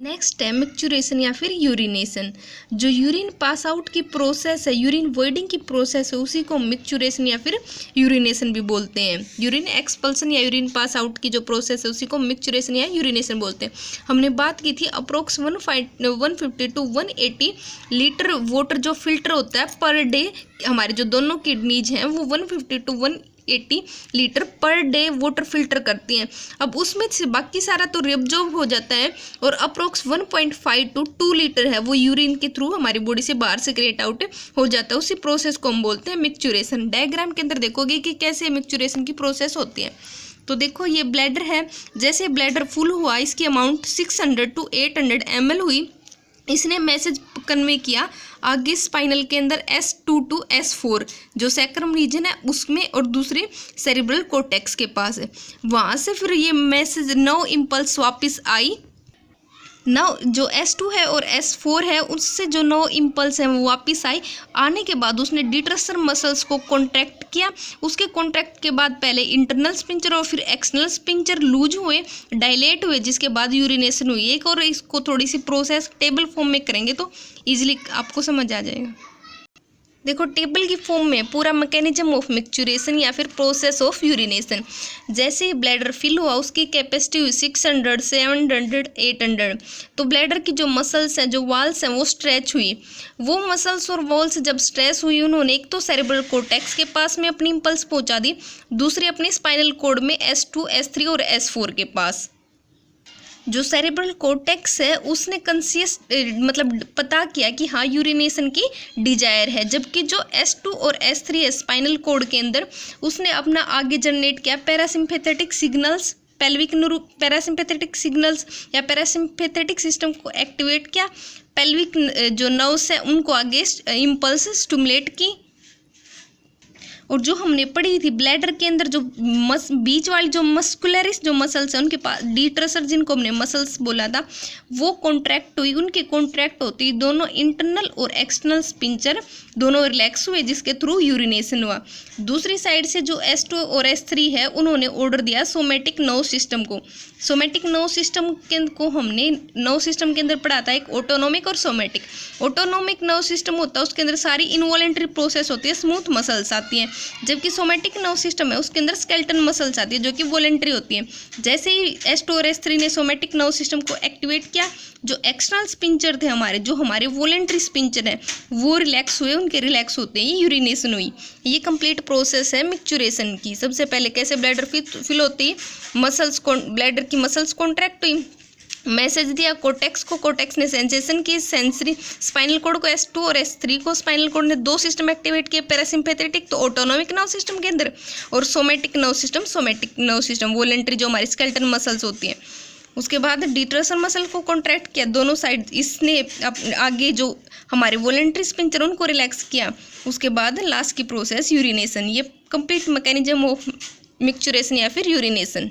Next है micturition या फिर यूरिनेशन। जो यूरिन पास आउट की प्रोसेस है, यूरिन वॉइडिंग की प्रोसेस है, उसी को मिक्चुरेशन या फिर यूरिनेशन भी बोलते हैं। यूरिन एक्सपल्सन या यूरिन पास आउट की जो प्रोसेस है उसी को मिक्चुरेशन या यूरिनेशन बोलते हैं। हमने बात की थी अप्रोक्स 150 टू 180 लीटर वाटर जो फिल्टर होता है पर डे, हमारे जो दोनों किडनीज हैं वो 150 to 180 litre per day water filter करती हैं। अब उसमें से बाकी सारा तो रिअब्जॉर्ब हो जाता है और अप्रोक्स 1.5 टू 2 लीटर है वो यूरिन के थ्रू हमारी बॉडी से बाहर सेक्रेट आउट हो जाता है। उसी प्रोसेस को हम बोलते हैं मिक्चुरेशन। डायग्राम के अंदर देखोगे कि कैसे मिक्चुरेशन की प्रोसेस होती है। तो देखो ये ब्लैडर है, जैसे ब्लैडर फुल हुआ इसकी अमाउंट 600 टू 800 ml हुई, इसने मैसेज कन्वे किया आगे स्पाइनल के अंदर S2 टू S4 जो सैक्रम रीजन है उसमें और दूसरे सेरिब्रल कोर्टेक्स के पास है। वहाँ से फिर ये मैसेज नर्व इम्पल्स वापस आई। नर्व जो S2 है और S4 है उससे जो नर्व इम्पल्स है वो वापस आई। आने के बाद उसने डिट्रसर मसल्स को कॉन्ट्रैक्ट किया। उसके कॉन्ट्रैक्ट के बाद पहले इंटरनल स्पिंचर और फिर एक्सटर्नल स्पिंचर लूज हुए, डायलेट हुए, जिसके बाद यूरिनेशन हुई। एक और इसको थोड़ी सी प्रोसेस टेबल फॉर्म में करेंगे तो ईजिली आपको समझ आ जाएगा। देखो टेबल की फॉर्म में पूरा मैकेनिज्म ऑफ मिक्चुरेशन या फिर प्रोसेस ऑफ यूरिनेशन। जैसे ही ब्लैडर फिल हुआ उसकी कैपेसिटी हुई 600, 700, 800। तो ब्लैडर की जो मसल्स हैं, जो वॉल्स हैं वो स्ट्रेच हुई। वो मसल्स और वॉल्स जब स्ट्रेच हुई उन्होंने एक तो सेरेब्रल कोर्टेक्स के पास में अपनी इम्पल्स पहुंचा दी, दूसरी अपने स्पाइनल कॉर्ड में S2, S3 और S4 के पास। जो सेरेब्रल कोर्टेक्स है उसने कंसियस मतलब पता किया कि हाँ यूरिनेशन की डिजायर है, जबकि जो S2 और S3 है स्पाइनल कॉर्ड के अंदर उसने अपना आगे जनरेट किया parasympathetic signals, pelvic parasympathetic signals या पैरासिम्पैथेटिक सिस्टम को एक्टिवेट किया। पेल्विक जो नर्व्स है उनको आगे इम्पल्स स्टिमुलेट की। और जो हमने पढ़ी थी ब्लैडर के अंदर जो बीच वाली जो मस्कुलरिस जो मसल्स हैं उनके पास डिट्रसर जिनको हमने मसल्स बोला था वो कॉन्ट्रैक्ट हुई। उनके कॉन्ट्रैक्ट होती दोनों इंटरनल और एक्सटर्नल स्पिंचर दोनों रिलैक्स हुए, जिसके थ्रू यूरिनेशन हुआ। दूसरी साइड से जो S2 और S3 है उन्होंने ऑर्डर दिया सोमेटिक नर्व सिस्टम को। सोमेटिक नर्व सिस्टम को हमने नर्व सिस्टम के अंदर पढ़ा था एक ऑटोनोमिक और सोमेटिक। ऑटोनोमिक नर्व सिस्टम होता है उसके अंदर सारी इनवॉलेंट्री प्रोसेस होती है, स्मूथ मसल्स आती हैं, जबकि सोमेटिक नर्व सिस्टम है उसके अंदर स्केलेटन मसल्स आती है जो कि वॉलेंट्री होती हैं। जैसे ही S2 और S3 ने सोमेटिक नर्व सिस्टम को एक्टिवेट किया, जो एक्सटर्नल स्पिंचर थे जो हमारे वॉलेंट्री स्पिंचर हैं वो रिलैक्स हुए, उनके रिलैक्स होते ही यूरिनेशन हुई। ये कंप्लीट प्रोसेस है मिक्चुरेशन की। सबसे पहले कैसे ब्लैडर फिल होती है, ब्लैडर की मसल्स कॉन्ट्रैक्ट हुई, मैसेज दिया कोर्टेक्स को, कोर्टेक्स ने सेंसेशन की, सेंसरी स्पाइनल कॉर्ड को S2 और S3 को स्पाइनल कॉर्ड ने दो सिस्टम एक्टिवेट किए, पैरासिम्पैथेटिक तो ऑटोनोमिक नर्व सिस्टम के अंदर और सोमेटिक नर्व सिस्टम वॉलेंट्री जो हमारी स्केलेटन मसल्स होती हैं। उसके बाद डिट्रसर मसल को कॉन्ट्रैक्ट किया दोनों साइड, इसने आगे जो हमारे वॉलेंट्री स्पिंचर उनको रिलैक्स किया। उसके बाद लास्ट की प्रोसेस यूरिनेशन। ये कंप्लीट मैकेनिज्म ऑफ मिक्चुरेशन या फिर यूरिनेशन।